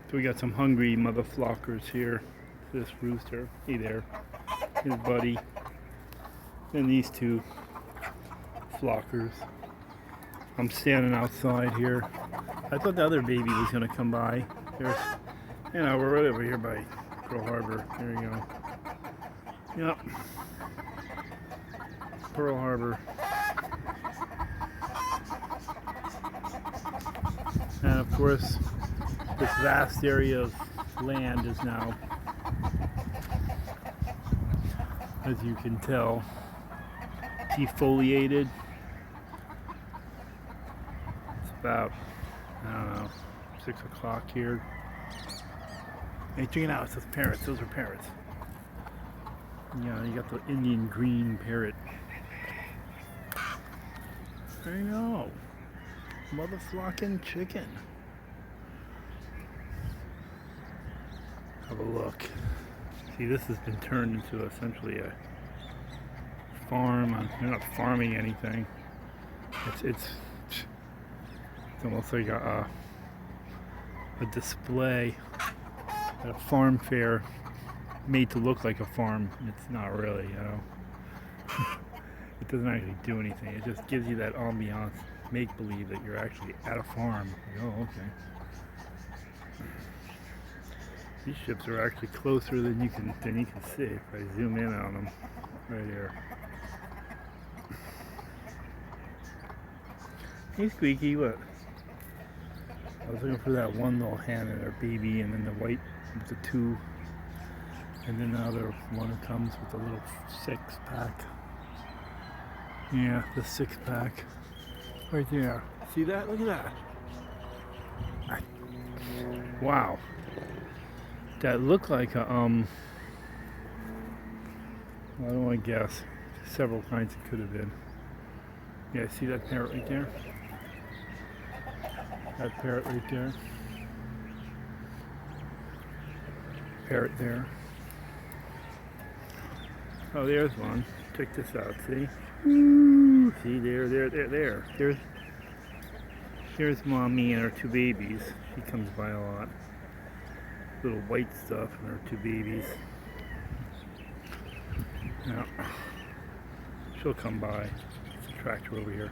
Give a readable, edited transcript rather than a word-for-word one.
So we got some hungry mother flockers here. This rooster, hey there, his buddy, and these two flockers. I'm standing outside here. I thought the other baby was gonna come by. There's, we're right over here by Pearl Harbor. There you go. Yep. Pearl Harbor. And of course, this vast area of land is now, as you can tell, defoliated. It's about, I don't know, 6 o'clock here. Hey, check it out, it says parrots, those are parrots. Yeah, you got the Indian green parrot. There you go. Mother flocking chicken. Have a look. See, this has been turned into essentially a farm. They're not farming anything. It's almost like a display at a farm fair made to look like a farm. It's not really, you know. It doesn't actually do anything. It just gives you that ambiance, make believe that you're actually at a farm. Like, oh, okay. These ships are actually closer than you can see if I zoom in on them. Right here. Hey Squeaky, what? I was looking for that one little hen and her baby, and then the white with the two, and then the other one comes with a little 6-pack. Yeah, the 6-pack. Right there. See that? Look at that. Wow. That looked like a, I don't want to guess. Several kinds it could have been. Yeah, see that parrot right there? That parrot right there. Parrot there. Oh, there's one. Check this out, see? Ooh, see, there. Here's mommy and her two babies. She comes by a lot. Little white stuff and her two babies. Yeah. She'll come by. There's a tractor over here.